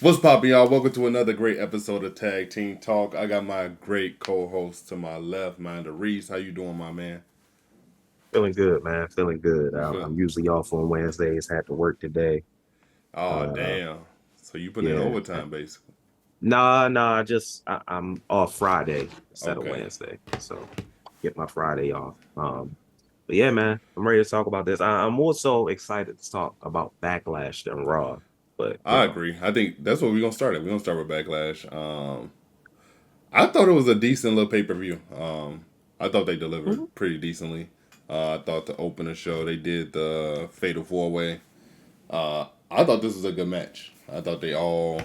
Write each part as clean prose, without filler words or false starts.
What's poppin', y'all? Welcome to another great episode of Tag Team Talk. I got my great co-host to my left, Minda Reese. How you doing, my man? Feeling good, man. Feeling good. You feel? I'm usually off on Wednesdays. Had to work today. Oh, Uh, damn. So you put in yeah. overtime, basically. Nah. I'm off Friday instead of Okay. Wednesday, so get my Friday off. But yeah, man, I'm ready to talk about this. I'm more so excited to talk about Backlash than Raw. But I agree. I think that's what we're gonna start at. We're gonna start with Backlash. I thought it was a decent little pay-per-view. I thought they delivered mhm. pretty decently. I thought to open the show, they did the Fatal 4-Way. I thought this was a good match. I thought they all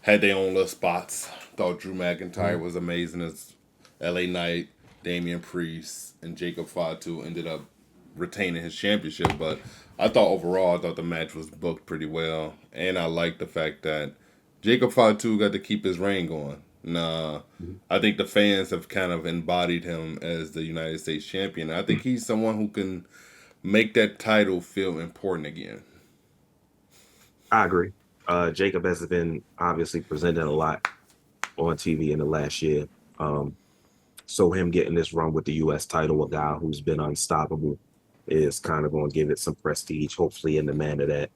had their own little spots. Thought Drew McIntyre was amazing as LA Knight, Damian Priest, and Jacob Fatu ended up retaining his championship. But I thought overall, I thought the match was booked pretty well. And I liked the fact that Jacob Fatu got to keep his reign going. Nah, I think the fans have kind of embodied him as the United States champion. I think he's someone who can make that title feel important again. I agree. Jacob has been obviously presented a lot on TV in the last year. Um, so him getting this run with the U.S. title, a guy who's been unstoppable, is kind of going to give it some prestige. Hopefully, in the manner that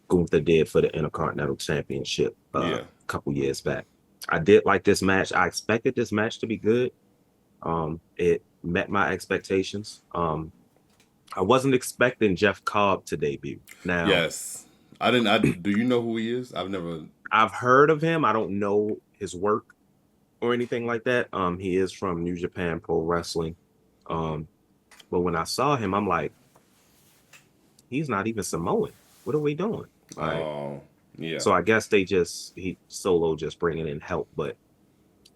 Gunther did for the Intercontinental Championship a Yeah. couple years back. I did like this match. I expected this match to be good. It met my expectations. I wasn't expecting Jeff Cobb to debut. Now, Yes. I didn't. Do you know who he is? I've never. I've heard of him. I don't know his work or anything like that. He is from New Japan Pro Wrestling. Um, but when I saw him, I'm like, he's not even Samoan. What are we doing? Like, Oh, yeah. so I guess he solo just bringing in help, but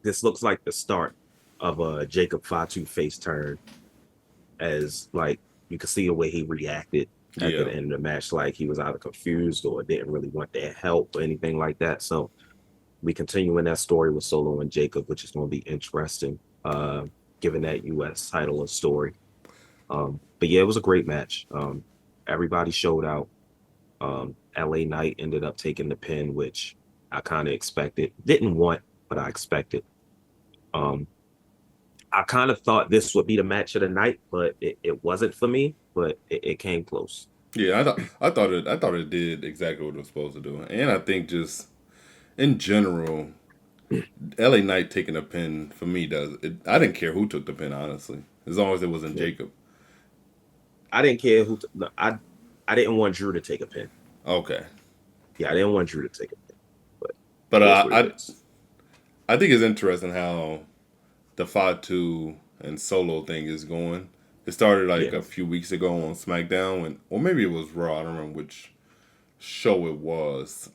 this looks like the start of a Jacob Fatu face turn, as like you could see the way he reacted at Yeah. the end of the match, like he was either confused or didn't really want their help or anything like that. So we continue in that story with Solo and Jacob, which is going to be interesting, given that US title and story. But yeah, it was a great match. Everybody showed out. LA Knight ended up taking the pin, which I kind of expected. Didn't want, but I expected. Um, I kind of thought this would be the match of the night, but it wasn't for me, but it came close. Yeah. I thought it did exactly what it was supposed to do, and I think just in general, LA Knight taking a pin for me does it. I didn't care who took the pin, honestly, as long as it wasn't Yeah. Jacob. I didn't care who. No, I didn't want Drew to take a pin. Okay. Yeah, I didn't want Drew to take a pin, but But it is what it is. I think it's interesting how the Fatu and Solo thing is going. It started like Yeah, a few weeks ago on SmackDown, or maybe it was Raw. I don't remember which show it was.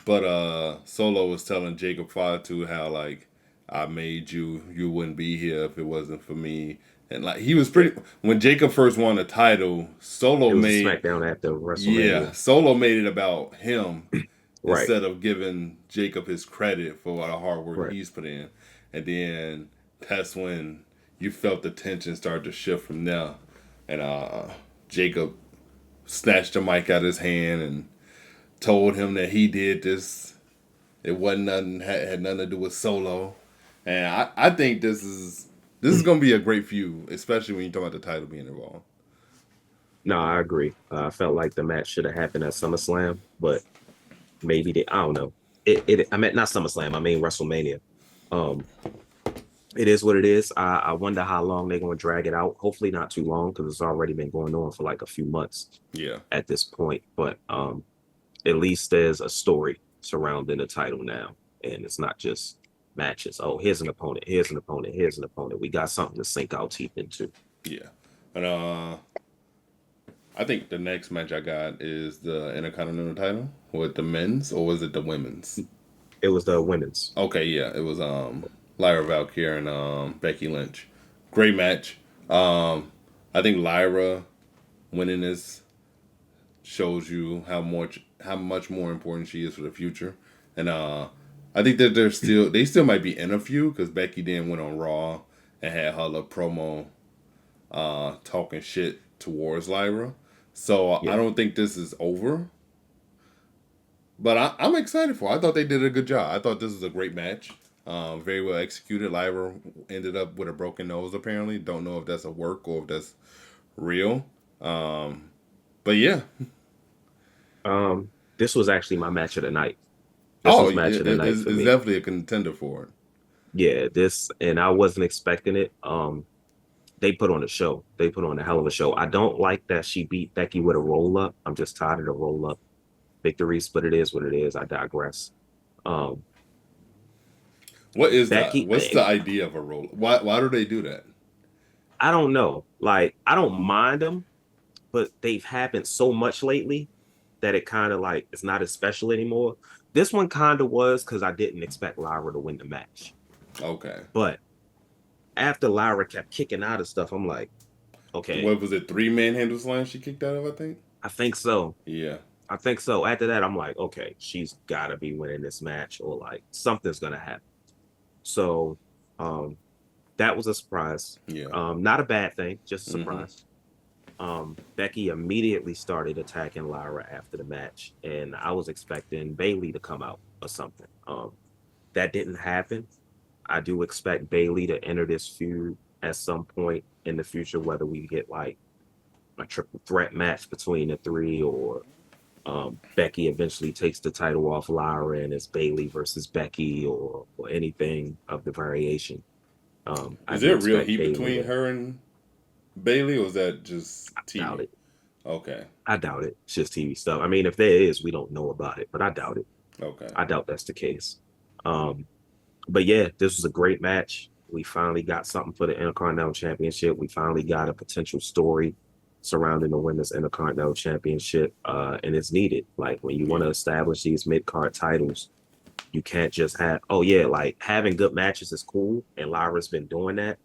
But Solo was telling Jacob Fatu how like I made you, you wouldn't be here if it wasn't for me. And like he was yeah. pretty when Jacob first won the title, It was a SmackDown after Yeah, WrestleMania, Solo made it about him right? instead of giving Jacob his credit for all the hard work Right. he's put in. And then that's when you felt the tension start to shift from there. And Jacob snatched the mic out of his hand and told him that he did this. It wasn't nothing had nothing to do with Solo. And I think this is gonna be a great feud, especially when you talk about the title being involved. No, I agree. I felt like the match should have happened at SummerSlam, but maybe they. I don't know. I meant not SummerSlam. I mean WrestleMania. Um, it is what it is. I wonder how long they're going to drag it out. Hopefully not too long because it's already been going on for like a few months Yeah. at this point. But at least there's a story surrounding the title now, and it's not just matches. Oh, here's an opponent. Here's an opponent. Here's an opponent. We got something to sink our teeth into. Yeah. And I think the next match I got is the Intercontinental title with the men's, or was it the women's? It was the women's. Okay, yeah, it was Lyra Valkier and Becky Lynch. Great match. I think Lyra winning this shows you how much more important she is for the future. And I think that they still might be in a few because Becky then went on Raw and had her little promo talking shit towards Lyra. So I Yeah. don't think this is over. But I'm excited for it. I thought they did a good job. I thought this was a great match. Very well executed. Lyra ended up with a broken nose, apparently. Don't know if that's a work or if that's real. Um, but yeah. This was actually my match of the night. This Oh, was match of the night for it's me. definitely a contender for it. Yeah, this and I wasn't expecting it. They put on a show. They put on a hell of a show. I don't like that she beat Becky with a roll up. I'm just tired of the roll up victories, but it is what it is. I digress. Um, What is that? Becky, What's the idea of a roll? Why do they do that? I don't know. Like, I don't mind them, but they've happened so much lately that it kind of like it's not as special anymore. This one kind of was because I didn't expect Lyra to win the match. Okay. But after Lyra kept kicking out of stuff, I'm like, okay, What was it? 3-man handle slam she kicked out of, I think? I think so. Yeah. I think so. After that, I'm like, okay, she's got to be winning this match or like something's going to happen. So um, that was a surprise. Yeah. Not a bad thing, just a Mm-hmm. surprise. Becky immediately started attacking Lyra after the match, and I was expecting Bayley to come out or something. That didn't happen. I do expect Bayley to enter this feud at some point in the future, whether we get like a triple threat match between the three or Becky eventually takes the title off Lyra and it's Bayley versus Becky or anything of the variation. I Is do there real expect heat Bayley between her and Bailey, or is that just doubt TV? it. Okay. I doubt it. It's just TV stuff. I mean, if there is, we don't know about it, but I doubt it. Okay. I doubt that's the case. Um, but yeah, this was a great match. We finally got something for the Intercontinental Championship. We finally got a potential story surrounding the Women's Intercontinental Championship, and it's needed. Like when you want to establish these mid-card titles, you can't just have, oh yeah, like having good matches is cool, and Lyra's been doing that,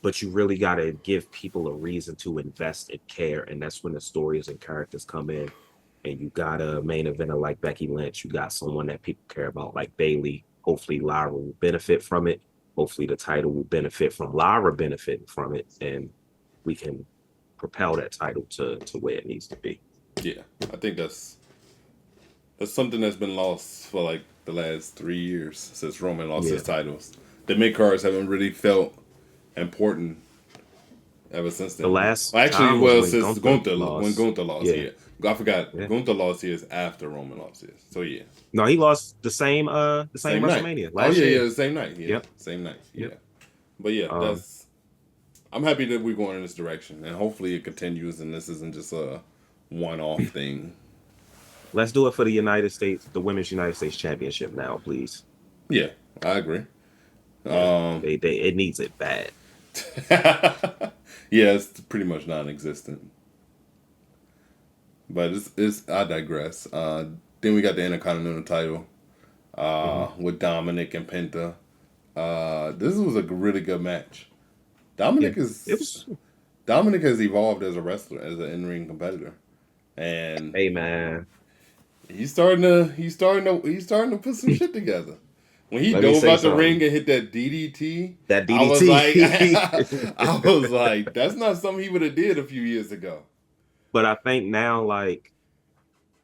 but you really got to give people a reason to invest and care, and that's when the stories and characters come in. And you got a main eventer like Becky Lynch. You got someone that people care about like Bayley. Hopefully, Lyra will benefit from it. Hopefully, the title will benefit from Lyra benefiting from it, and we can propel that title to where it needs to be. Yeah. I think that's something that's been lost for like the last 3 years since Roman lost his titles. The mid cards haven't really felt important ever since then. The last Well, actually, time well, was since Gunther when Gunther lost, Yeah. I forgot. Yeah. Gunther lost his after Roman lost his. So yeah. No, he lost the same WrestleMania night. last year. year. The same night. Yeah. Yep. Same night. Yep. Yeah. But yeah, Um, I'm happy that we're going in this direction, and hopefully it continues, and this isn't just a one-off thing. let's do it for the United States, the Women's United States Championship now, please. Yeah, I agree. It needs it bad. Yeah, it's pretty much non-existent. But it's I digress. Then we got the Intercontinental title with Dominic and Penta. This was a really good match. Dominic Dominic has evolved as a wrestler, as an in-ring competitor, and Hey man, he's starting to put some shit together. When he Let me dove say out the something. ring and hit that DDT, that I was DDT. like, I was like, that's not something he would have did a few years ago. But I think now, like,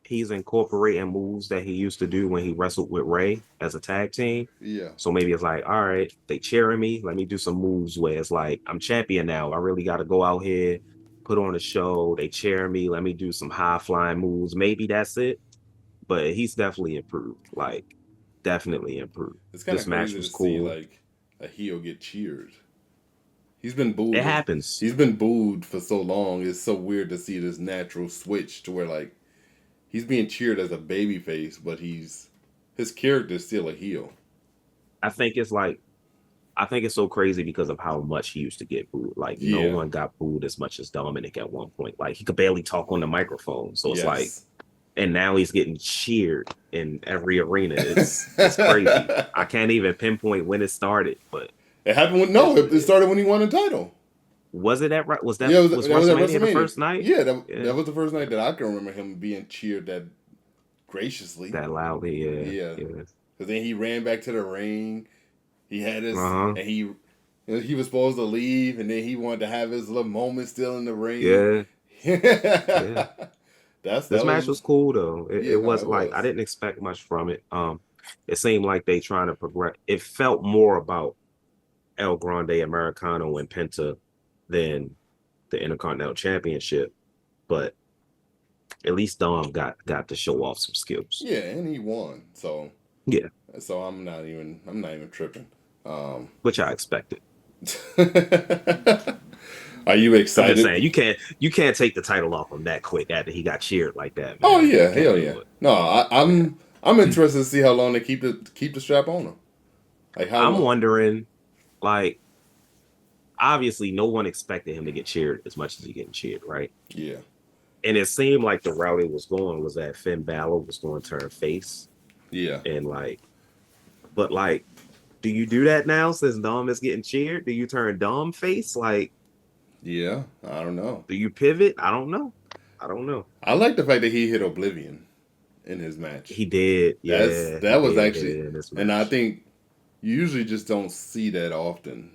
he's incorporating moves that he used to do when he wrestled with Rey as a tag team. Yeah, So maybe it's like, all right, they cheering me. Let me do some moves where it's like, I'm champion now. I really got to go out here, put on a show. They cheer me. Let me do some high flying moves. Maybe that's it. But he's definitely improved. Like, definitely improved. it's kind of This match crazy was to see cool. like a heel get cheered. He's been booed. It happens. He's been booed for so long. It's so weird to see this natural switch to where like he's being cheered as a baby face, but his character is still a heel. I think it's so crazy because of how much he used to get booed. Like no Yeah. one got booed as much as Dominic at one point. Like he could barely talk on the microphone. So it's like, and now he's getting cheered in every arena. It's crazy. I can't even pinpoint when it started, but It happened it started when he won the title. was it at was that Yeah, was that was at WrestleMania the first night? Yeah, that was the first night that I can remember him being cheered that graciously. That loudly, Yeah. Because then he ran back to the ring. He had his and he was supposed to leave, and then he wanted to have his little moment still in the ring. Yeah. Yeah. This that match was was cool though. yeah, It no, was it like I was. didn't expect much from it. It seemed like they trying to progress. It felt more about El Grande Americano and Penta than the Intercontinental Championship, but at least Dom got to show off some skills. Yeah, and he won. Yeah, So I'm not even tripping. Um, which I expected. are you I'm just excited? saying you can't take the title off him that quick after he got cheered like that, Oh man. yeah, Can't hell yeah. do it. No, Yeah. I'm interested to see how long they keep the strap on him. Like how I'm long? wondering, like, obviously no one expected him to get cheered as much as he getting cheered, right? Yeah, And it seemed like the route it was going was that Finn Balor was going to turn face. yeah, And but do you do that now since Dom is getting cheered? Do you turn Dom face? Like, yeah. I don't know. do you pivot? I don't know. I don't know. I like the fact that he hit Oblivion in his match. He did. Yeah, he That was did hit actually, it in this and I match. think you usually just don't see that often.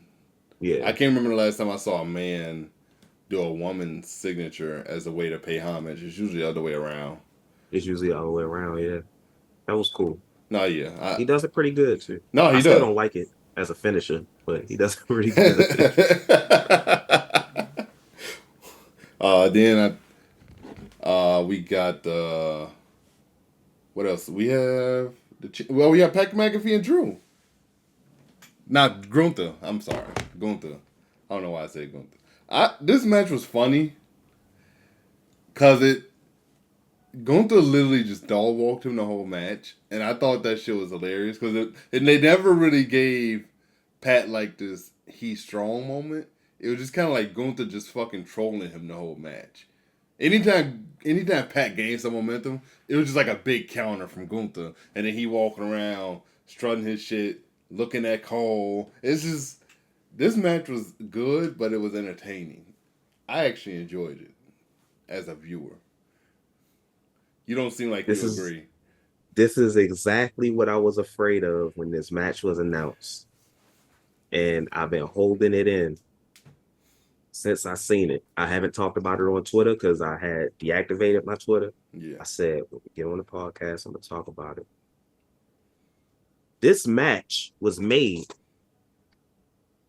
I Yeah, can't remember the last time I saw a man do a woman's signature as a way to pay homage. It's usually the other way around. it's usually all the way around. Yeah, that was cool. No, yeah, He does it pretty good too. no, I he still does. don't like it as a finisher, but he does it pretty good. Then we got what else? We have we have Pat McAfee and Drew. Not Gunther. I'm sorry, Gunther. I don't know why I said Gunther. This match was funny because Gunther literally just dog walked him the whole match, and I thought that shit was hilarious because and they never really gave Pat like this he's strong moment. It was just kind of like Gunther just fucking trolling him the whole match. Anytime Pat gained some momentum, it was just like a big counter from Gunther, and then he walking around strutting his shit, looking at Cole. It's just this match was good, but it was entertaining. I actually enjoyed it as a viewer. You don't seem like This you is agree. this is exactly what I was afraid of when this match was announced, and I've been holding it in since I seen it. I haven't talked about it on Twitter because I had deactivated my Twitter. Yeah. I said, when we get on the podcast, I'm gonna talk about it. This match was made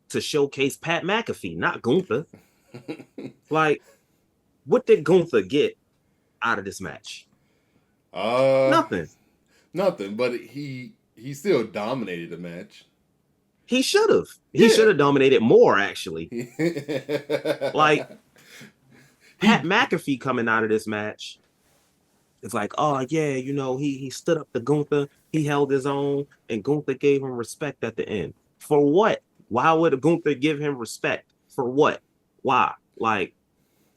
to showcase Pat McAfee, not Gunther. Like, what did Gunther get out of this match? uh, Nothing. nothing. But he still dominated the match. He should have. He should Yeah. have dominated more, actually. he Like, Pat McAfee coming out of this match, it's like, oh yeah, he stood up to Gunther, he held his own, and Gunther gave him respect at the end. For what? Why would Gunther give him respect? For what? Why? Like,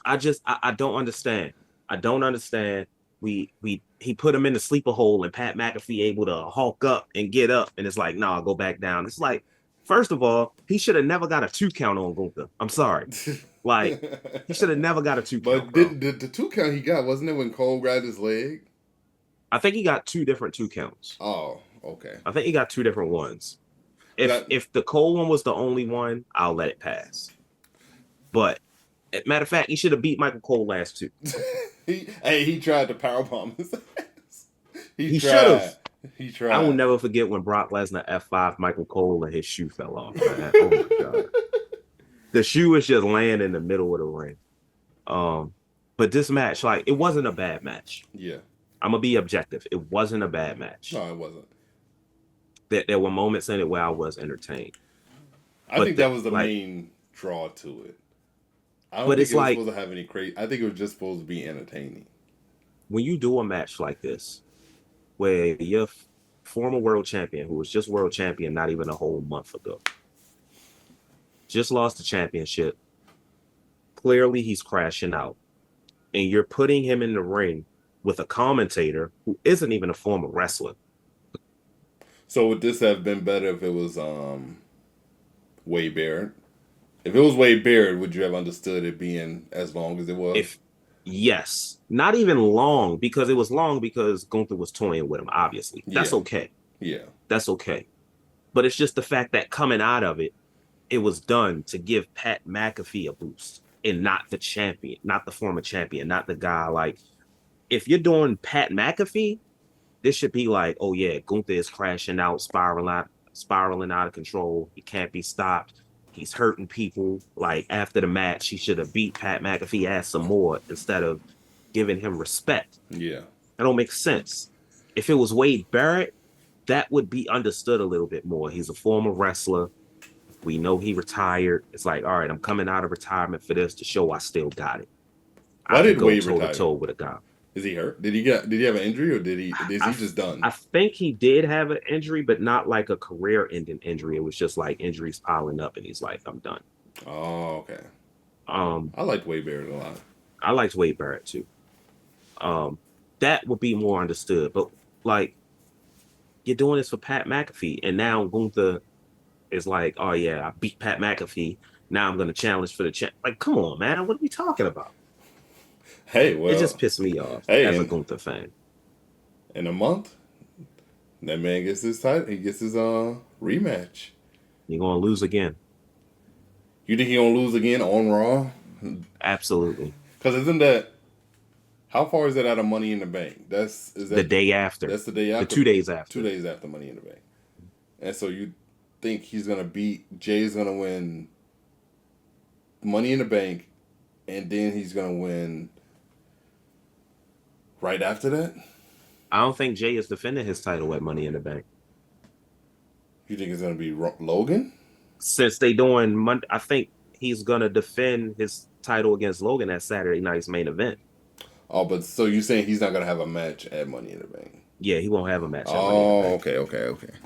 I don't understand. I don't understand. He put him in the sleeper hole, and Pat McAfee able to hulk up and get up, and it's like, nah, go back down. It's like, first of all, he should have never got a 2 count on Gunther. I'm sorry. Like, he should have never got a 2 count, But bro. the 2 count he got wasn't it when Cole grabbed his leg? I think he got 2 different 2 counts. Oh, okay. I think he got 2 different ones. If That, if the Cole one was the only one, I'll let it pass. But matter of fact, he should have beat Michael Cole last 2. he tried to powerbomb his ass. He He should have. tried. He I will tried. never forget when Brock Lesnar F5 Michael Cole and his shoe fell off, man. Oh my god. The shoe was just laying in the middle of the ring. But this match, like, it wasn't a bad match. Yeah. I'm gonna be objective. It wasn't a bad match. No, it wasn't. There were moments in it where I was entertained. I think that was the main draw to it. I don't but think it's it was like, supposed to have any crazy. I think it was just supposed to be entertaining. when you do a match like this, where your former world champion, who was just world champion not even a whole month ago, just lost the championship, clearly he's crashing out, and you're putting him in the ring with a commentator who isn't even a former wrestler. So would this have been better if it was Wade Barrett? If it was Wade Barrett, would you have understood it being as long as it was? If yes, not even long, because it was long because Gunther was toying with him, obviously. That's okay. Yeah. That's okay. But it's just the fact that coming out of it, it was done to give Pat McAfee a boost and not the champion, not the former champion, not the guy like if you're doing Pat McAfee, this should be like, oh yeah, Gunther is crashing out, spiraling out of control. He can't be stopped. He's hurting people. Like after the match, he should have beat Pat McAfee ass some more instead of giving him respect. Yeah. That don't make sense. If it was Wade Barrett, that would be understood a little bit more. He's a former wrestler. We know he retired. It's like, all right, I'm coming out of retirement for this to show I still got it. Why I could did go Wade toe to retire? toe with a guy. Is he hurt? Did he have an injury, or is he just done? I think he did have an injury, but not like a career-ending injury. It was just like injuries piling up, and he's like, I'm done. Oh, okay. Um, I liked Wade Barrett a lot. I liked Wade Barrett too. That would be more understood. But like, you're doing this for Pat McAfee, and now Gunther is like, oh yeah, I beat Pat McAfee. Now I'm going to challenge for the champ. Like, come on, man, what are we talking about? Hey, It just well, pissed me off hey, as a Gunther fan. in a month, that man gets his title. He gets his rematch. You're going to lose again. You think he gonna lose again on Raw? Absolutely. Because isn't that how far is it out of Money in the Bank? Is that The day after. That's the day after. The 2 days after. 2 days after Money in the Bank. And so you think he's gonna beat Jay's gonna win Money in the Bank, and then he's gonna win right after that? I don't think Jay is defending his title at Money in the Bank. You think it's gonna be Logan? Since they doing Monday, I think he's gonna defend his title against Logan at Saturday night's main event. Oh, but so you saying he's not gonna have a match at Money in the Bank? Yeah, he won't have a match. Oh, okay.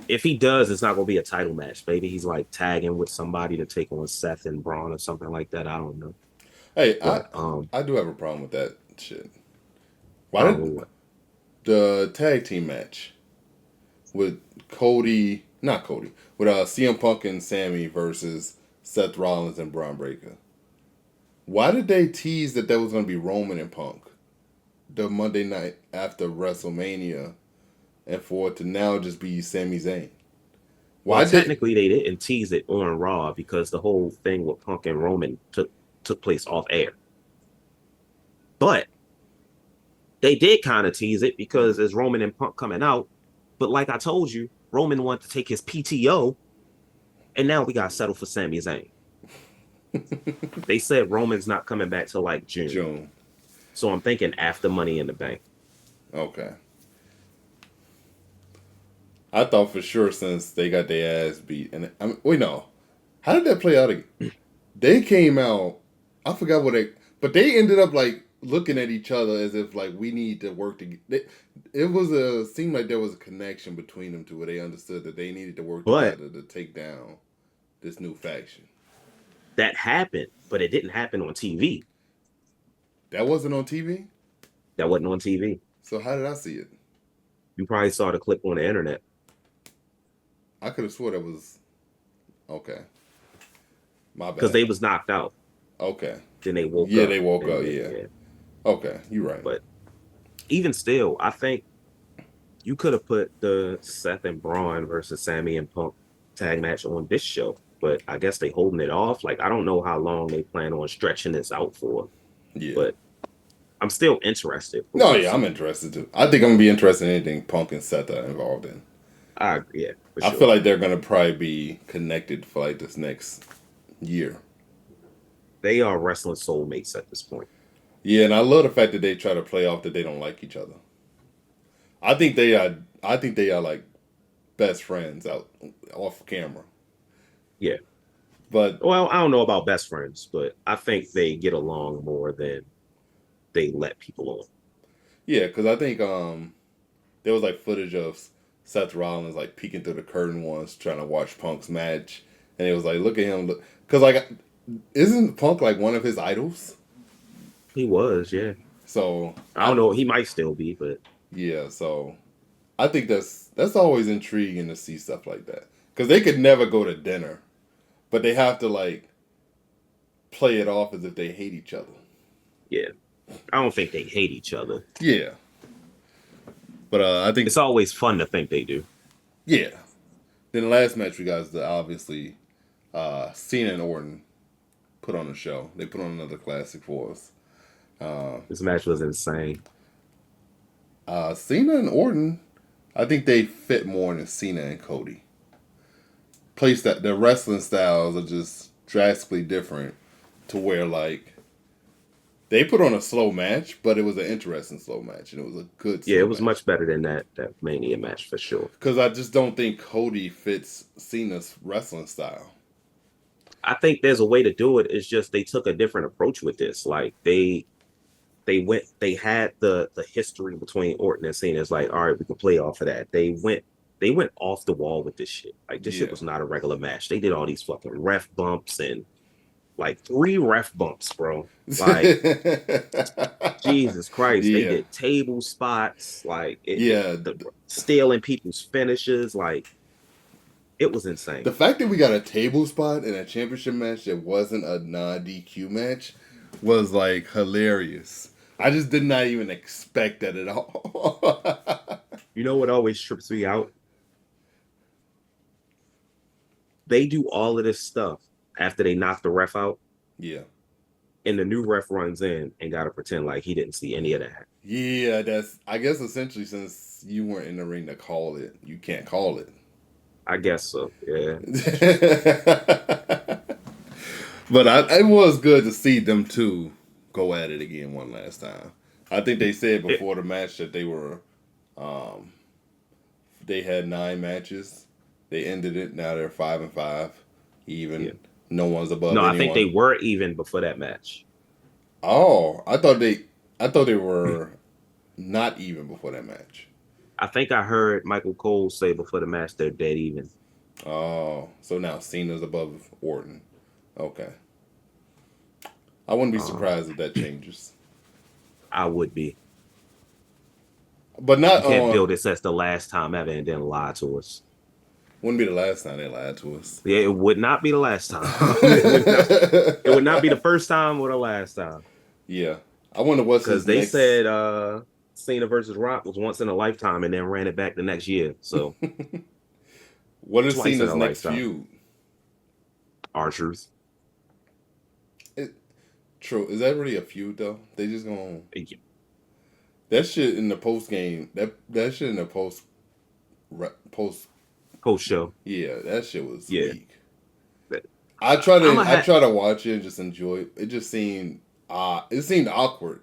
If he does, it's not gonna be a title match. Maybe he's like tagging with somebody to take on Seth and Braun or something like that. I don't know. Hey, But I do have a problem with that shit. Why did what? the tag team match with not Cody, with CM Punk and Sammy versus Seth Rollins and Braun Breaker? Why did they tease that was going to be Roman and Punk the Monday night after WrestleMania, and for it to now just be Sami Zayn? Well, technically they didn't tease it on Raw because the whole thing with Punk and Roman took place off air. But they did kind of tease it because as Roman and Punk coming out, but like I told you, Roman wanted to take his PTO, and now we got to settle for Sami Zayn. They said Roman's not coming back till like June. So I'm thinking after Money in the Bank. Okay. I thought for sure since they got their ass beat, and wait, no, how did that play out again? They came out, I forgot but they ended up like looking at each other as if like we need to work together. It seemed like there was a connection between them two where they understood that they needed to work together to take down this new faction. That happened, but it didn't happen on TV. That wasn't on TV? That wasn't on TV. So how did I see it? You probably saw the clip on the internet. I could have swore that was okay. My bad. Because they was knocked out. Okay. Then they woke up. Yeah, they woke up, yeah. Okay, you're right. But even still, I think you could have put the Seth and Braun versus Sammy and Punk tag match on this show. But I guess they holding it off. Like, I don't know how long they plan on stretching this out for. Yeah. But I'm still interested. No, yeah, I'm interested too. I think I'm going to be interested in anything Punk and Seth are involved in. I agree, yeah. I feel like they're going to probably be connected for like this next year. They are wrestling soulmates at this point. Yeah, and I love the fact that they try to play off that they don't like each other. I think they are like best friends out off camera. Yeah. But well, I don't know about best friends, but I think they get along more than they let people on. Yeah, because I think there was like footage of Seth Rollins like peeking through the curtain once trying to watch Punk's match, and it was like, look at him, because like, isn't Punk like one of his idols? He was, yeah. So I don't know, he might still be, but yeah. So I think that's always intriguing to see stuff like that, because they could never go to dinner, but they have to like play it off as if they hate each other. Yeah, I don't think they hate each other. Yeah, but I think it's always fun to think they do. Yeah. Then the last match we got is obviously Cena and Orton put on the show. They put on another classic for us. This match was insane. Cena and Orton, I think they fit more than Cena and Cody. Place that their wrestling styles are just drastically different to where like they put on a slow match, but it was an interesting slow match and it was a good Yeah, slow it was match. much better than that Mania match for sure. Because I just don't think Cody fits Cena's wrestling style. I think there's a way to do it. It's just they took a different approach with this. Like they had the history between Orton and Cena. It's like, all right, we can play off of that. They went off the wall with this shit. Like this shit Yeah. was not a regular match. They did all these fucking ref bumps and like 3 ref bumps, bro. Like Jesus Christ, they Yeah. did table spots, like Yeah. the stealing people's finishes, like it was The insane. fact that we got a table spot in a championship match that wasn't a non DQ match was like hilarious. I just did not even expect that at all. You know what always trips me out? They do all of this stuff after they knock the ref out, Yeah. and the new ref runs in and got to pretend like he didn't see any of that. Yeah, that's, I guess essentially since you weren't in the ring to call it, you can't call it. I guess so. Yeah. But it was good to see them two go at it again one last time. I think they said before the match that um, they had 9 matches. They ended it. Now they're 5-5, even. Yeah. No one's above No, I anyone. think they were even before that match. Oh, I thought they were not even before that match. I think I heard Michael Cole say before the match they're dead even. Oh, so now Cena's above Orton. Okay. I wouldn't be surprised if that changes. I would be. But You not can't on. build this as the last time ever and then lie to us. Wouldn't be the last time they lied to us. Yeah, it would not be the last time. it would not be the first time or the last time. Yeah. I wonder what's his Because they next. said Cena versus Rock was once in a lifetime and then ran it back the next year. So What is twice in Cena's a next lifetime. feud? R-Truth. True. Is that really a feud though? They just gonna that shit in the post game. That shit in the post. Post show. Yeah, that shit was Yeah. weak. I try I'ma to watch it and just enjoy it. It just seemed it seemed awkward.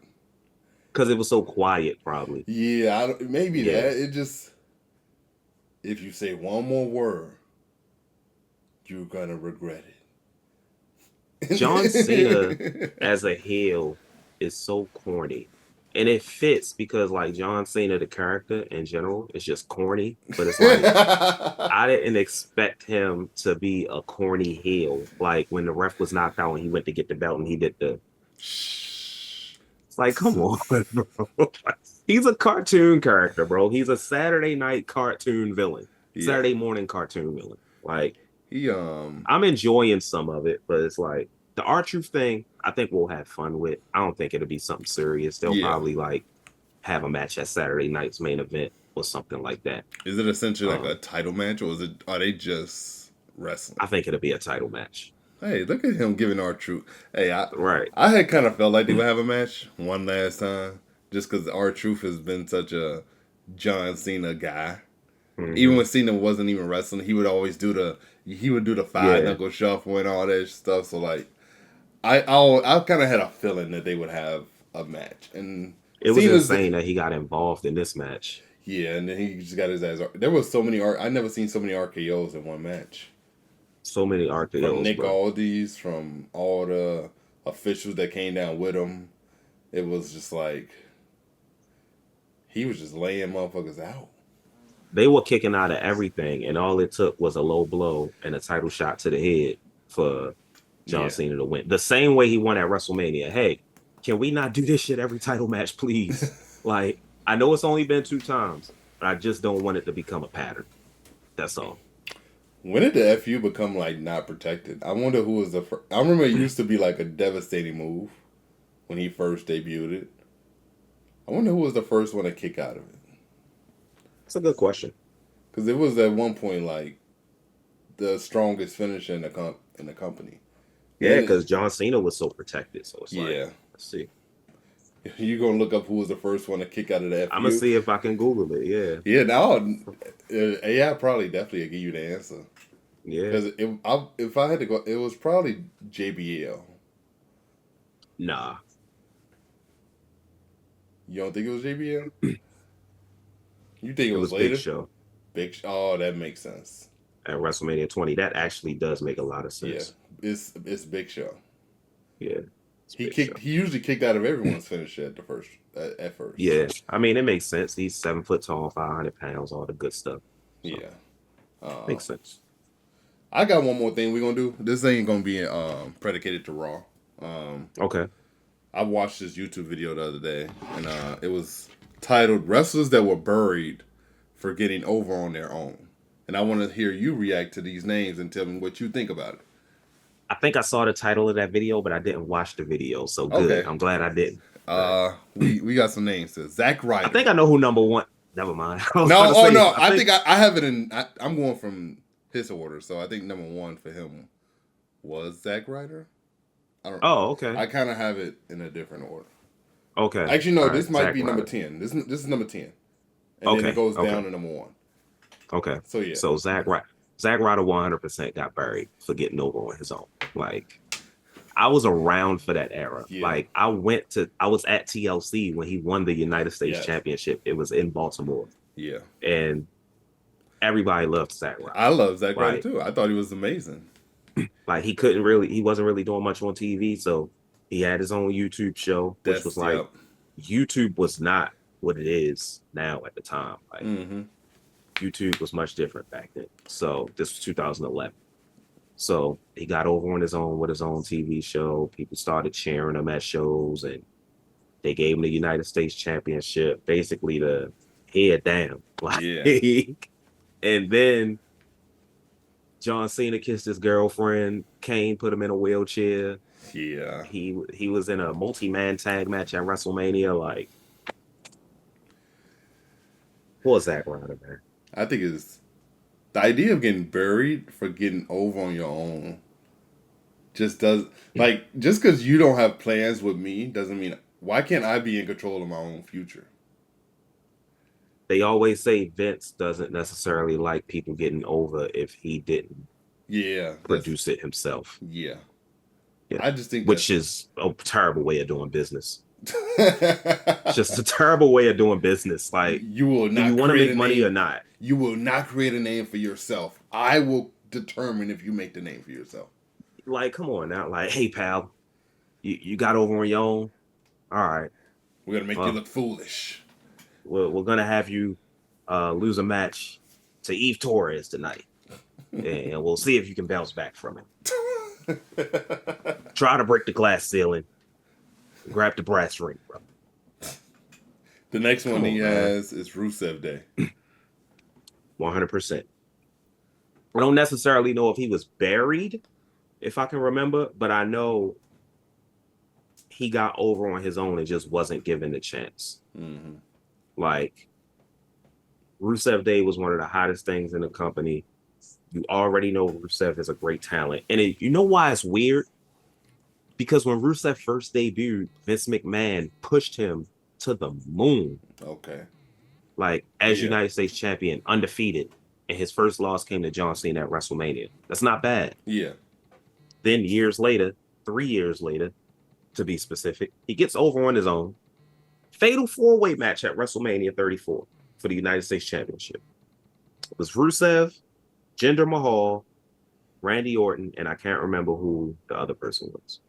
because it was so quiet, probably. Yeah, maybe Yeah. that. It just, if you say one more word, you're gonna regret it. John Cena as a heel is so corny. And it fits because like John Cena, the character in general, is just corny. But it's like I didn't expect him to be a corny heel. Like when the ref was knocked out and he went to get the belt and he did the. It's like, come on, bro. He's a cartoon character, bro. He's a Saturday night cartoon villain. Yeah. Saturday morning cartoon villain. Like He I'm enjoying some of it, but it's like the R-Truth thing, I think we'll have fun with. I don't think it'll be something serious. They'll Yeah. probably like have a match at Saturday night's main event or something like that. Is it essentially like a title match, or are they just wrestling? I think it'll be a title match. Hey, look at him giving R-Truth. Hey, Right. I had kind of felt like they would have a match one last time, just because R-Truth has been such a John Cena guy. Mhm. Even when Cena wasn't even wrestling, he would always do the five knuckle shuffle and all that stuff. So like, I kind of had a feeling that they would have a match, and It was Cena's insane that he got involved in this match. Yeah, and then he just got his ass. There was so many. I never seen so many RKO's in one match. So many From RKO's, Nick bro. Aldis, from all the officials that came down with him. It was just like he was just laying motherfuckers out. They were kicking out of everything, and all it took was a low blow and a title shot to the head for John Cena to win. The same way he won at WrestleMania. Hey, can we not do this shit every title match, please? Like, I know it's only been 2 times, but I just don't want it to become a pattern. That's all. When did the FU become like not protected? I wonder who was the first. I remember it used to be like a devastating move when he first debuted it. I wonder who was the first one to kick out of it. That's a good question. Because it was at one point like the strongest finisher in the company. Yeah, because John Cena was so protected. So it's like, Yeah. let's see. You gonna look up who was the first one to kick out of the I'm gonna FU? see if I can Google it. Yeah, Yeah, now AI probably definitely give you the answer. yeah. Because if I had to go, it was probably JBL. Nah, You don't think it was JBL? You think it it was was Big later? Show Oh, that makes sense. at WrestleMania 20. That actually does make a lot of Yeah, sense. it's Big Show. Yeah, it's He Big Show. kicked. He usually kicked out of everyone's finisher at the first. At first. Yeah, I mean it makes sense. He's 7 foot tall, 500 pounds, all the good stuff. So Yeah. Uh, makes sense. I got one more thing we're gonna do. This ain't gonna be predicated to Raw. Okay. I watched this YouTube video the other day, and it was titled "Wrestlers That Were Buried for Getting Over on Their Own." And I want to hear you react to these names and tell me what you think about it. I think I saw the title of that video, but I didn't watch the video. So good. Okay. I'm glad I didn't. Right. We got some names. So Zack I Ryder. think I know who number one. Never mind. I was No, about to oh say, no, I think I have it in. I'm going from his order, so I think number one for him was Zack Ryder. I don't. Oh, okay. I kind of have it in a different order. Okay. Actually, no. All This right. might Zack be number Ryder. 10. This is number 10, and Okay. then it goes Okay. down to number one. Okay. So yeah. So Zack Ryder 100% got buried for getting over on his own. Like, I was around for that era. Yeah. Like, I was at TLC when he won the United States Yes. Championship. It was in Baltimore. Yeah. And everybody loved Zack Ryder. I love Zack Ryder Right. too. I thought he was amazing. Like, he wasn't really doing much on TV, so he had his own YouTube show, which was like, YouTube was not what it is now at the time. Like, YouTube was much different back then. So this was 2011. So he got over on his own with his own TV show. People started cheering him at shows, and they gave him the United States Championship, basically the head down. Like, Yeah. and then John Cena kissed his girlfriend. Kane put him in a wheelchair. Yeah. He was in a multi-man tag match at WrestleMania. Like, what was that, Ryder, man? I think it's the idea of getting buried for getting over on your own. Just because you don't have plans with me doesn't mean why can't I be in control of my own future? They always say Vince doesn't necessarily like people getting over if he didn't produce it himself. Yeah. Yeah. I just think which is a terrible way of doing business. Just a terrible way of doing business. Like, you will not. Do you want to make money or not? You will not create a name for yourself. I will determine if you make the name for yourself. Like, come on now. Like, hey pal, you got over on your own. All right. We're gonna make you look foolish. We're gonna have you lose a match to Eve Torres tonight, and we'll see if you can bounce back from it. Try to break the glass ceiling. Grab the brass ring, bro. The next one he has is Rusev Day. 100%. I don't necessarily know if he was buried, if I can remember, but I know he got over on his own and just wasn't given the chance. Mm-hmm. Like, Rusev Day was one of the hottest things in the company. You already know Rusev is a great talent. And you know why it's weird? Because when Rusev first debuted, Vince McMahon pushed him to the moon. Okay. Like, as United States champion, undefeated. And his first loss came to John Cena at WrestleMania. That's not bad. Yeah. Then 3 years later, to be specific, he gets over on his own. Fatal 4-way match at WrestleMania 34 for the United States Championship. It was Rusev, Jinder Mahal, Randy Orton, and I can't remember who the other person was.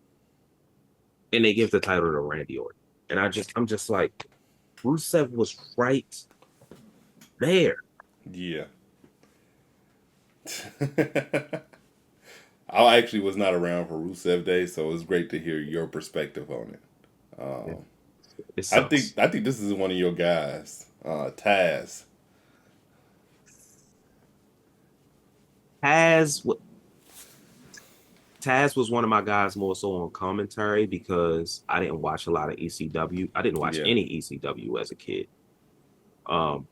And they give the title to Randy Orton. And I'm just like, Rusev was right there. Yeah. I actually was not around for Rusev Day, so it was great to hear your perspective on it. I think this is one of your guys, Taz. Taz was one of my guys more so on commentary because I didn't watch a lot of ECW. I didn't watch any ECW as a kid. And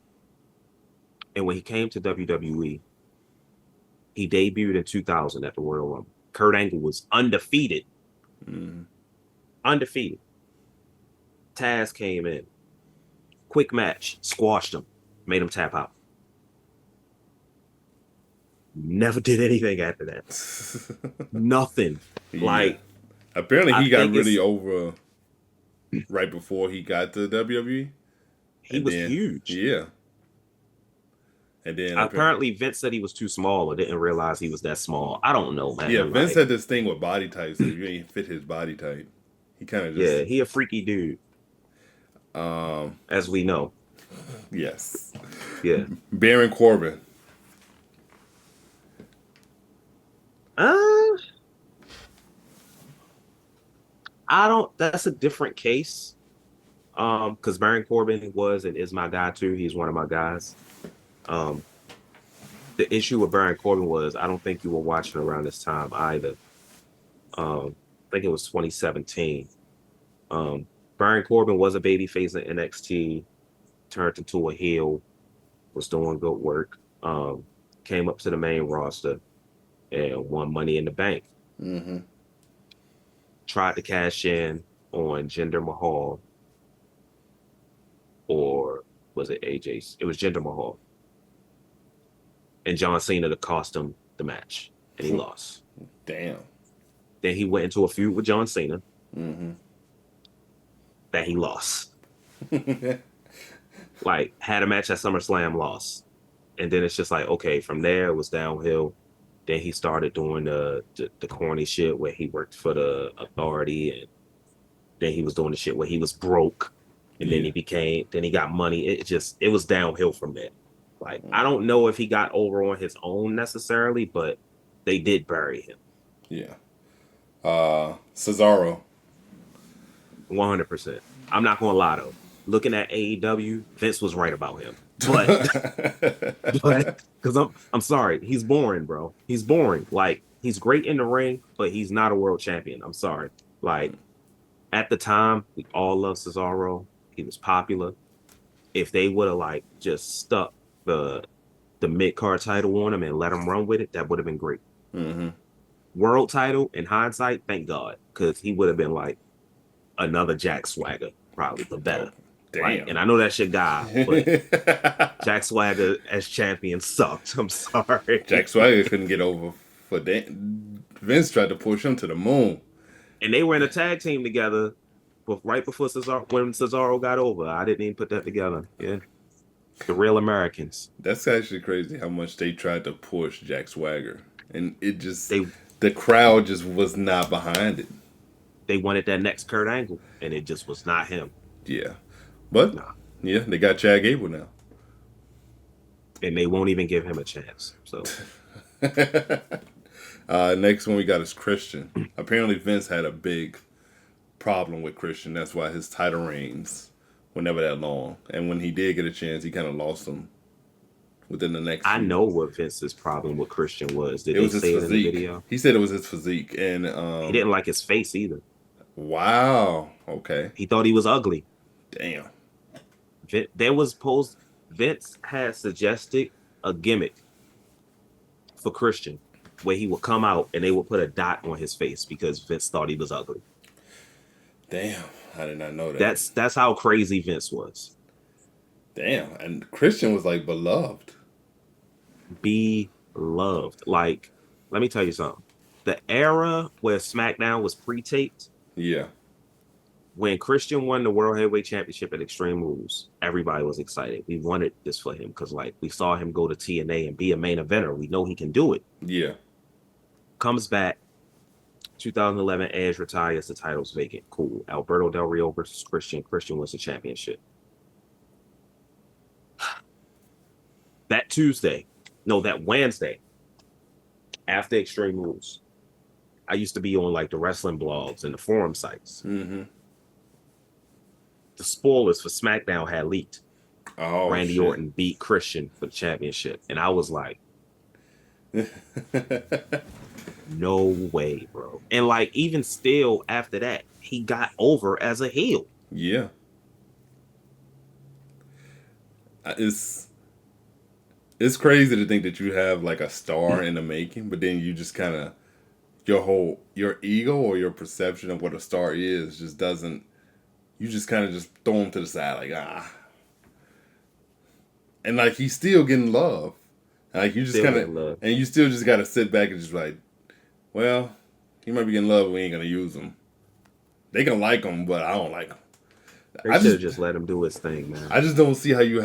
when he came to WWE, he debuted in 2000 at the Royal Rumble. Kurt Angle was undefeated. Mm-hmm. Undefeated. Taz came in, quick match, squashed him, made him tap out. Never did anything after that. Nothing. Yeah. Like Apparently I he got think really it's over right before he got to WWE. he And was then, huge. yeah. And then, Apparently Vince said he was too small or didn't realize he was that small. I don't know, yeah, man. Vince Like, had this thing with body types. So if you ain't fit his body type, he kind of yeah, just, he a freaky dude, um, as we know. yes. Yeah. Baron Corbin. Uh, I don't. That's a different case. Because Baron Corbin was and is my guy too. He's one of my guys. Um, the issue with Baron Corbin was I don't think you were watching around this time either. I think it was 2017. Um, Baron Corbin was a babyface in NXT, turned into a heel, was doing good work. Came up to the main roster and won Money in the Bank. Mm-hmm. Tried to cash in on Jinder Mahal, or was it AJ's? It was Jinder Mahal. And John Cena to cost him the match, and he lost. Damn. Then he went into a feud with John Cena Mm-hmm. that he lost. Like had a match at SummerSlam, lost, and then it's just like okay, from there it was downhill. Then he started doing the corny shit where he worked for the authority, and then he was doing the shit where he was broke, and Yeah. then he got money. It was downhill from there. Like I don't know if he got over on his own necessarily, but they did bury him. Yeah. Cesaro. 100%. I'm not gonna lie though. Looking at AEW, Vince was right about him. But because I'm sorry, he's boring, bro. He's boring. Like he's great in the ring, but he's not a world champion. I'm sorry. Like at the time, we all love Cesaro. He was popular. If they would have like just stuck the mid card title on him and let him run with it, that would have been great. Mm-hmm. World title in hindsight, thank God, because he would have been like another Jack Swagger, probably, but Oh, better. Like, damn. and I know that's your guy, but Jack Swagger as champion sucked. I'm Jack sorry. Swagger couldn't get over for that. Vince tried to push him to the moon. And they were in a tag team together, but right before when Cesaro got over. I didn't even put that together. Yeah, the real Americans. That's actually crazy how much they tried to push Jack Swagger. And it just, They the crowd just was not behind it. they wanted that next Kurt Angle, and it just was not him. Yeah. But, Nah, yeah, they got Chad Gable now. and they won't even give him a chance. So Next one we got is Christian. Apparently Vince had a big problem with Christian. That's why his title reigns were never that long. And when he did get a chance, he kind of lost them within the next I few. know what Vince's problem with Christian was. Did It they was his say it in the physique. video? He said it was his physique. And, He didn't like his face either. wow. Okay. He thought he was ugly. Damn. There was post Vince had suggested a gimmick for Christian where he would come out and they would put a dot on his face because Vince thought he was ugly. Damn. I did not know that. That's how crazy Vince was. Damn. And Christian was like beloved. Beloved. Like, let me tell you something. The era where SmackDown was pre-taped, Yeah. when Christian won the World Heavyweight Championship at Extreme Rules, everybody was excited. We wanted this for him because, like, we saw him go to TNA and be a main eventer. We know he can do it. Yeah. Comes back, 2011, Edge retires, the title's vacant. Cool. Alberto Del Rio versus Christian. Christian wins the championship. That Wednesday, after Extreme Rules, I used to be on like the wrestling blogs and the forum sites. Mm-hmm. The spoilers for SmackDown had leaked. Oh, Randy shit. Orton beat Christian for the championship. And I was like, no way, bro. And like, even still after that, he got over as a heel. Yeah. It's crazy to think that you have like a star in the making, but then you just kind of your ego or your perception of what a star is just doesn't. you just kind of just throw him to the side, like, ah. And, like, he's still getting love. Like, you just Still kind getting of, love. and you still just got to sit back and just like, well, he might be getting love, but we ain't going to use him. They can like him, but I don't like him. They should have just let him do his thing, man. I just don't see how you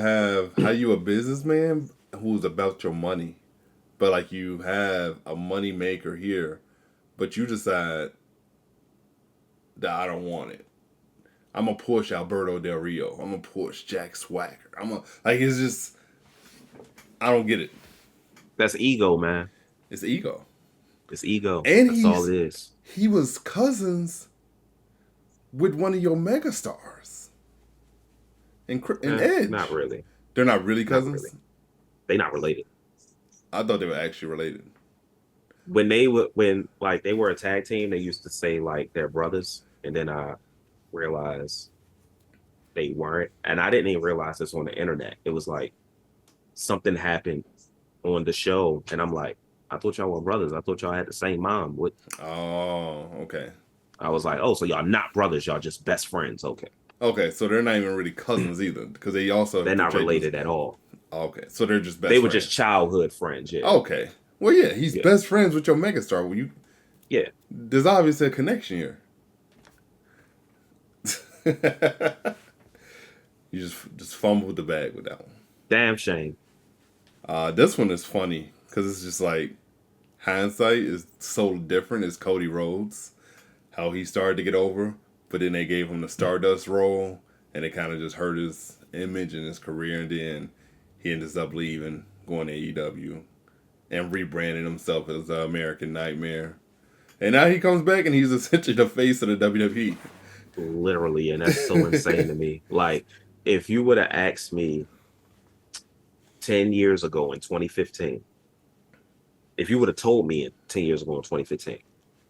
a businessman who's about your money, but like you have a money maker here, but you decide that I don't want it. I'm gonna push Alberto Del Rio. I'm gonna push Jack Swagger. It's just I don't get it. That's ego, man. It's ego. It's ego. And that's all it is. He was cousins with one of your megastars. And Edge. Not really. They're not really cousins? Not really. They're not related. I thought they were actually related. When they were a tag team, they used to say like they're brothers, and then I realized they weren't. And I didn't even realize this on the internet. It was like something happened on the show, and I'm like, I thought y'all were brothers. I thought y'all had the same mom. What? Oh, okay. I was like, oh, so y'all not brothers, y'all just best friends. Okay. Okay, so they're not even really cousins either, because they're not related at all. Okay, so they're just best. They were just childhood friends. Yeah. Okay. Well, yeah, he's best friends with your megastar. Well, yeah. There's obviously a connection here. You just fumbled the bag with that one. Damn shame. This one is funny because it's just like hindsight is so different. As Cody Rhodes, how he started to get over. But then they gave him the Stardust role, and it kind of just hurt his image and his career. And then he ends up leaving, going to AEW, and rebranding himself as the American Nightmare. And now he comes back, and he's essentially the face of the WWE. Literally, and that's so insane to me. Like, if you would have asked me 10 years ago in 2015, if you would have told me 10 years ago in 2015,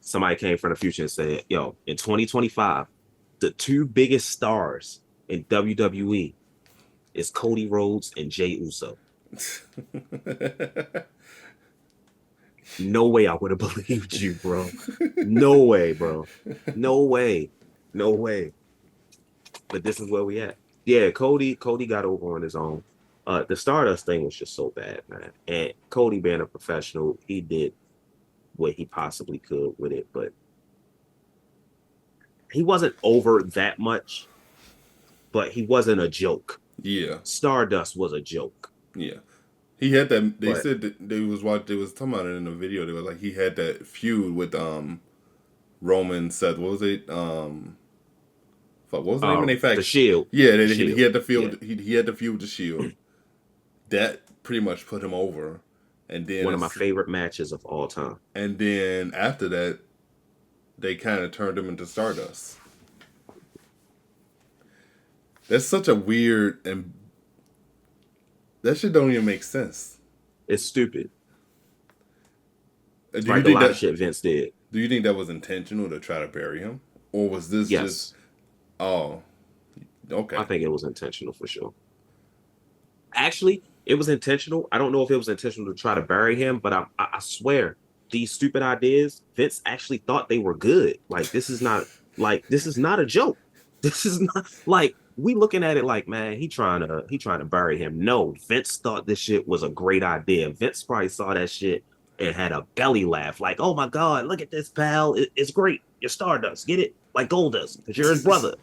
somebody came from the future and said, yo, in 2025, the two biggest stars in WWE is Cody Rhodes and Jey Uso. No way I would have believed you, bro. No way, bro. No way. No way. But this is where we at. Yeah, Cody got over on his own. The Stardust thing was just so bad, man. And Cody being a professional, he did what he possibly could with it, but he wasn't over that much, but he wasn't a joke. Yeah. Stardust was a joke. Yeah. He had that. They said that they was talking about it in the video. They was like he had that feud with Roman Seth. What was it? What was the name of their faction? The Shield. Yeah, he had the feud. Yeah. He had the feud with the Shield. That pretty much put him over. And then one of my favorite matches of all time. And then after that, they kind of turned him into Stardust. That's such a weird and that shit don't even make sense. It's stupid. Do it's you like think a lot of shit Vince did. Do you think that was intentional to try to bury him, or was this just? Oh, okay. I think it was intentional for sure. Actually, it was intentional. I don't know if it was intentional to try to bury him, but I swear these stupid ideas, Vince actually thought they were good. Like this is not a joke. This is not like we looking at it like, man, he trying to bury him. No, Vince thought this shit was a great idea. Vince probably saw that shit and had a belly laugh, like, oh my God, look at this, pal. It's great. You're Stardust. Get it? Like Goldust, because you're his brother.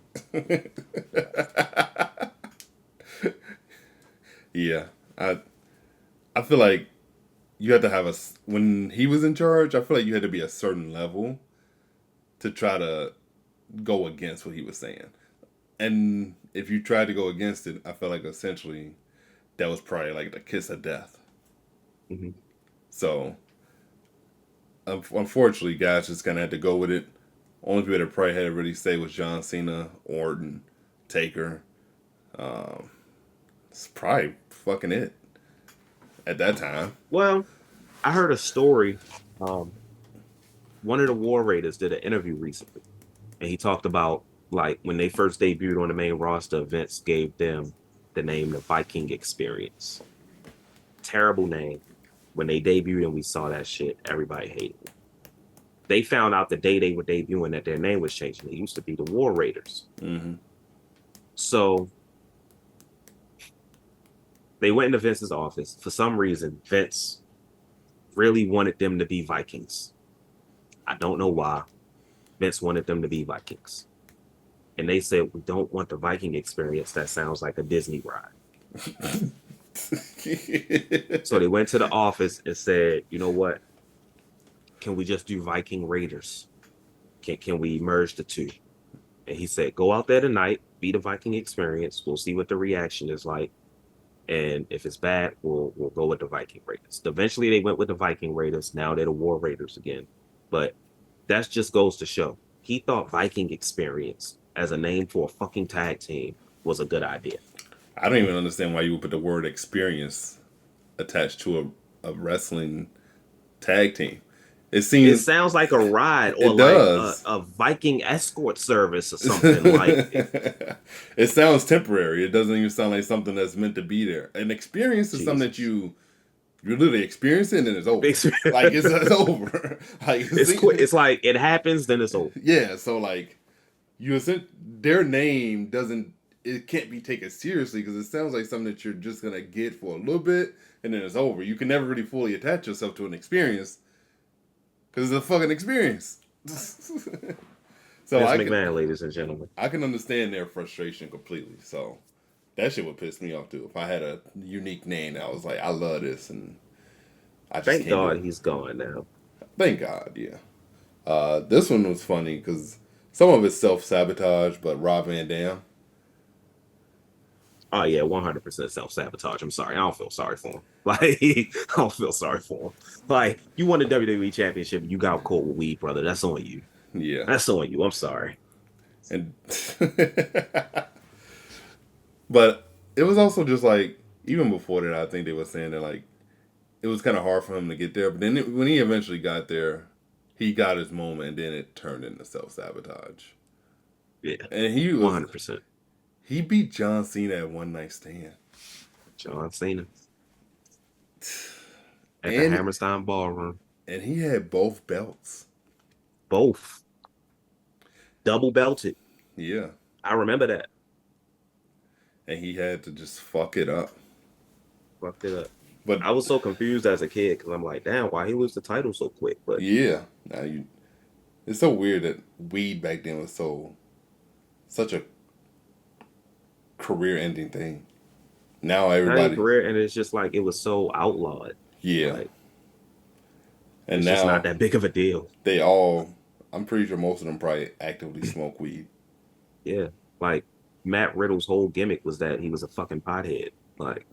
Yeah. I feel like you had to have when he was in charge, I feel like you had to be a certain level to try to go against what he was saying. And if you tried to go against it, I felt like essentially that was probably like the kiss of death. Mm-hmm. So, unfortunately, guys just kind of had to go with it. Only people that probably had to really say was John Cena, Orton, Taker. It's probably fucking it at that time. Well, I heard a story. One of the War Raiders did an interview recently, and he talked about like when they first debuted on the main roster, Vince gave them the name the Viking Experience. Terrible name. When they debuted and we saw that shit, everybody hated it. They found out the day they were debuting that their name was changing. It used to be the War Raiders. Mm-hmm. So they went into Vince's office. For some reason, Vince really wanted them to be Vikings. I don't know why. Vince wanted them to be Vikings. And they said, we don't want the Viking experience. That sounds like a Disney ride. So they went to the office and said, you know what? Can we just do Viking Raiders? Can we merge the two? And he said, go out there tonight, be the Viking experience. We'll see what the reaction is like. And if it's bad, we'll go with the Viking Raiders. Eventually they went with the Viking Raiders. Now they're the War Raiders again. But that just goes to show he thought Viking experience as a name for a fucking tag team was a good idea. I don't even understand why you would put the word experience attached to a wrestling tag team. It It seems sounds like a ride or it like does. a Viking escort service or something like It sounds temporary. It doesn't even sound like something that's meant to be there. An experience is something that Jesus. you literally experience it and then it's over. Like it's over. Like It's quick. It's like it happens, then it's over. yeah. So like their name doesn't. It can't be taken seriously because it sounds like something that you're just gonna get for a little bit and then it's over. You can never really fully attach yourself to an experience because it's a fucking experience. So Vince McMahon, ladies and gentlemen. I can understand their frustration completely. So that shit would piss me off too. If I had a unique name, I was like, I love this, and I just Thank can't do God it. he's gone now. Thank God, yeah. This one was funny because some of it's self sabotage, but Rob Van Dam. Oh yeah, 100% self-sabotage. I'm sorry. I don't feel sorry for him. Like I don't feel sorry for him. Like you won the WWE championship, you got caught with weed, brother. That's on you. Yeah, That's on you. I'm sorry. and but it was also just like even before that, I think they were saying that like it was kind of hard for him to get there. But then when he eventually got there, he got his moment, and then it turned into self sabotage. Yeah, And 100%. he beat John Cena at One Night Stand, John Cena at the and Hammerstein Ballroom. he had both belts. Both double belted. Yeah, I remember that. and he had to just fuck it up. Fucked it up. But I was so confused as a kid because I'm like, damn, why he lose the title so quick? But yeah, it's so weird that weed back then was such a career ending thing. Now not even everybody, career, and it's just like it was so outlawed. yeah, Like and it's just not now that big of a deal. they all. I'm pretty sure most of them probably actively smoke weed. Yeah. Like Matt Riddle's whole gimmick was that he was a fucking pothead. Like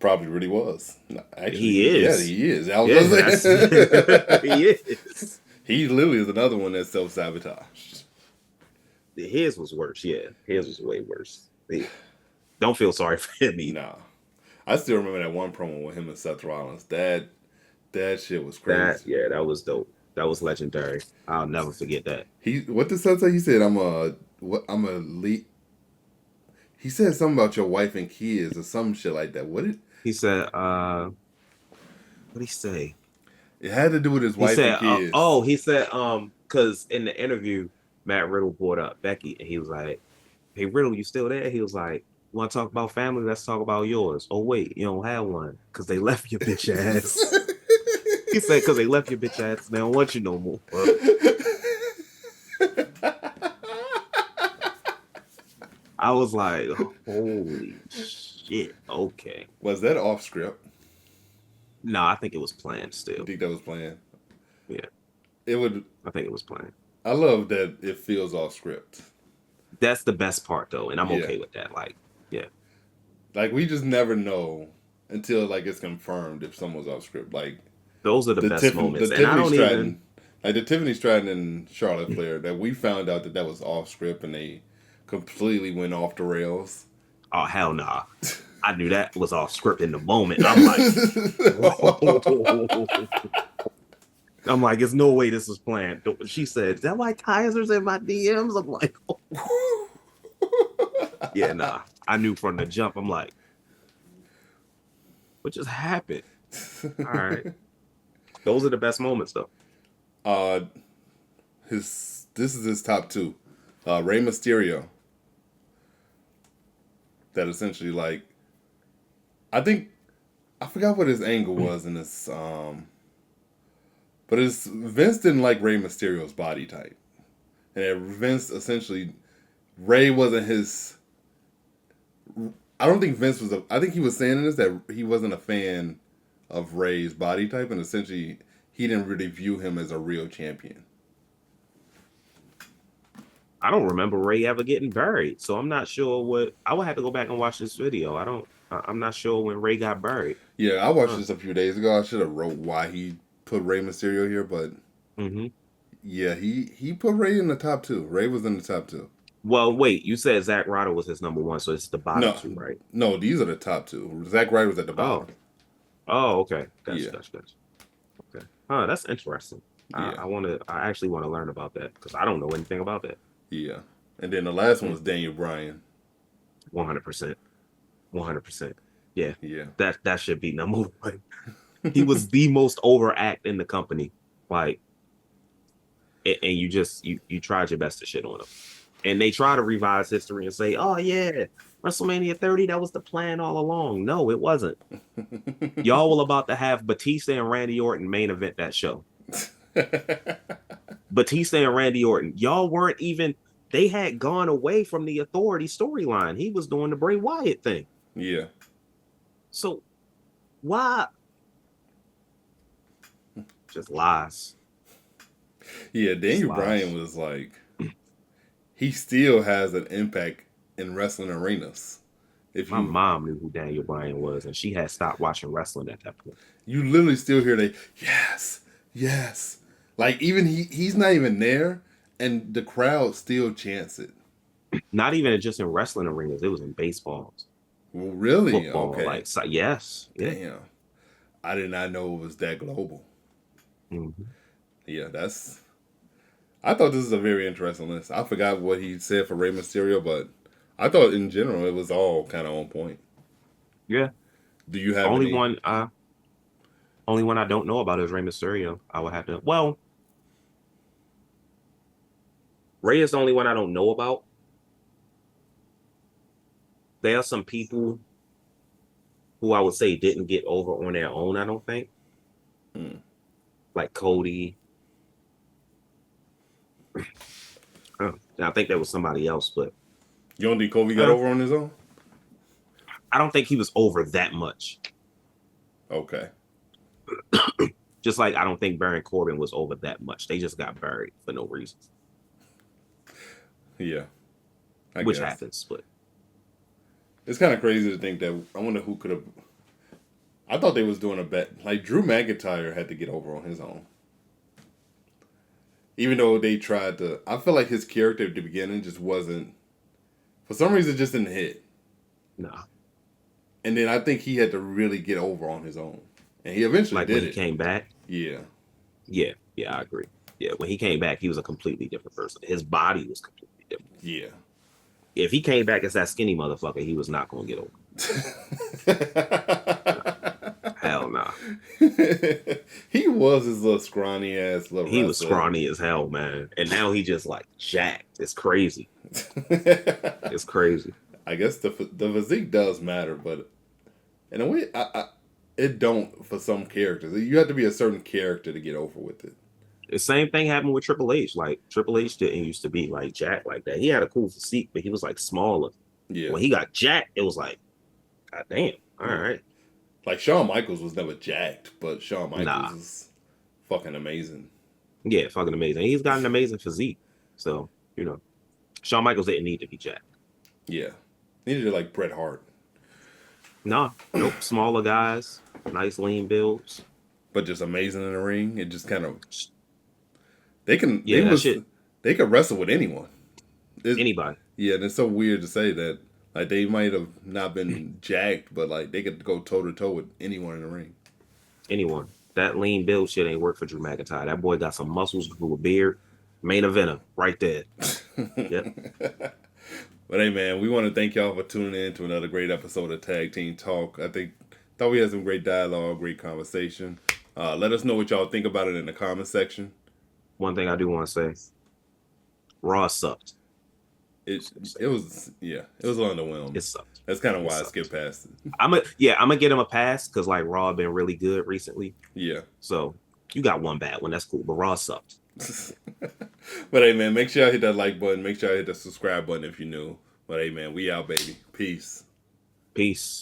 Probably really was. No, actually, he yeah, is. he is. I was Yeah, gonna that's say he is. he literally is another one that's self sabotaged. His was worse. Yeah. His was way worse. Yeah. Don't feel sorry for him either. Nah, I still remember that one promo with him and Seth Rollins. That shit was That crazy. yeah, that was dope. That was legendary. I'll never forget that. He what did Seth say? He said, I'm a lead." He said something about your wife and kids or some shit like that. What did He said, what did he say? it had to do with his He wife and said, kids? he said, because in the interview, Matt Riddle brought up Becky, and he was like, "Hey Riddle, you still there?" He was like, "Want to talk about family? Let's talk about yours." Oh wait, you don't have one because they left your bitch ass. He said, "Because they left your bitch ass, they don't want you no more." I was like, "Holy shit!" Okay, Was that off script? no, I think it was planned You still. think that was planned? Yeah, It would. I think it was planned. I love that it feels off script. That's the best part though, and I'm Yeah, okay with that. Like, yeah, like we just never know until like it's confirmed if someone's off script. Like those are the best The moments, and I Tiffany don't even. Stratton, like the Tiffany Stratton and Charlotte Flair, that we found out that was off script and they completely went off the rails. Oh hell nah. I knew that was off script in the moment. I'm like, whoa. I'm like, there's no way this was planned. She said, "Is that why Kaiser's in my DMs?" I'm like, oh. Yeah, nah. I knew from the jump. I'm like, what just happened? All right. Those are the best moments though. This is his top two. Rey Mysterio that essentially like I think I forgot what his angle was in this. But it's Vince didn't like Rey Mysterio's body type, and Vince essentially Rey wasn't his. I don't think Vince was. I think he was saying this that he wasn't a fan of Rey's body type, and essentially he didn't really view him as a real champion. I don't remember Ray ever getting buried, so I'm not sure what. I would have to go back and watch this video. I'm not sure when Ray got buried. Yeah, I watched this a few days ago. I should have wrote why he put Rey Mysterio here, but yeah, he put Rey in the top two. Rey was in the top two. Well, wait, you said Zack Ryder was his number one, so it's the bottom No, two, right? no, these are the top two. Zack Ryder was at the bottom. Oh, okay. Yeah. Gotcha. Okay. Huh, that's interesting. Yeah. I actually want to learn about that because I don't know anything about that. Yeah. And then the last one was Daniel Bryan. 100%. 100%. Yeah. Yeah. That should be number one. He was the most overact in the company. Like, and you tried your best to shit on him. And they try to revise history and say, oh yeah, WrestleMania 30, that was the plan all along. No, it wasn't. Y'all were about to have Batista and Randy Orton main event that show. Batista and Randy Orton. Y'all weren't even, they had gone away from the Authority storyline. He was doing the Bray Wyatt thing. Yeah. So why? Just lies. Yeah, Daniel Bryan was like, he still has an impact in wrestling arenas. My mom knew who Daniel Bryan was, and she had stopped watching wrestling at that point. You literally still hear yes. Like even he's not even there, and the crowd still chants it. Not even just in wrestling arenas; it was in baseballs. Well, really? Football, okay. Like yes. Damn. Yeah. I did not know it was that global. Mm-hmm. Yeah, I thought this was a very interesting list. I forgot what he said for Rey Mysterio, but I thought in general it was all kind of on point. Yeah. Do you have only one I don't know about is Rey Mysterio. I would have to. Well, Rey is the only one I don't know about. There are some people who I would say didn't get over on their own. I don't think, like Cody. I think there was somebody else, but you don't think Kobe got over on his own? I don't think he was over that much. Okay. Just like I don't think Baron Corbin was over that much. They just got buried for no reason. Yeah. Which happens, but it's kind of crazy to think that. I wonder who could have. I thought they was doing a bet. Like Drew McIntyre had to get over on his own. Even though they tried to, I feel like his character at the beginning just wasn't. For some reason, it just didn't hit. Nah. And then I think he had to really get over on his own, and he eventually did when it. He came back. Yeah. Yeah, I agree. Yeah, when he came back, he was a completely different person. His body was completely different. Yeah. If he came back as that skinny motherfucker, he was not going to get over. Hell nah. He was his little scrawny ass little. He was scrawny as hell, man. And now he just like jacked. It's crazy. It's crazy. I guess the physique does matter, but in a way, it don't for some characters. You have to be a certain character to get over with it. The same thing happened with Triple H. Like Triple H didn't used to be like jacked like that. He had a cool physique, but he was like smaller. Yeah. When he got jacked, it was like, God damn. All right. Like Shawn Michaels was never jacked, but Shawn Michaels is fucking amazing. Yeah, fucking amazing. He's got an amazing physique. So, Shawn Michaels didn't need to be jacked. Yeah. Needed it like Bret Hart. No, nope. Smaller guys, nice lean builds. But just amazing in the ring. It just kind of they can wrestle with anyone. Anybody. Yeah, and it's so weird to say that like they might have not been jacked, but like they could go toe to toe with anyone in the ring. Anyone. That lean build shit ain't work for Drew McIntyre. That boy got some muscles, grew a beard, main eventer right there. Yep. But hey man, we want to thank y'all for tuning in to another great episode of Tag Team Talk. Thought we had some great dialogue, great conversation. Let us know what y'all think about it in the comment section. One thing I do want to say, Raw sucked. It was underwhelming. It sucked. That's kind of It why I sucked. skipped past it. I'm gonna get him a pass because like Raw been really good recently. Yeah. So you got one bad one. That's cool. But Raw sucked. But hey, man, make sure y'all hit that like button. Make sure y'all hit the subscribe button if you're new. But hey, man, we out, baby. Peace. Peace.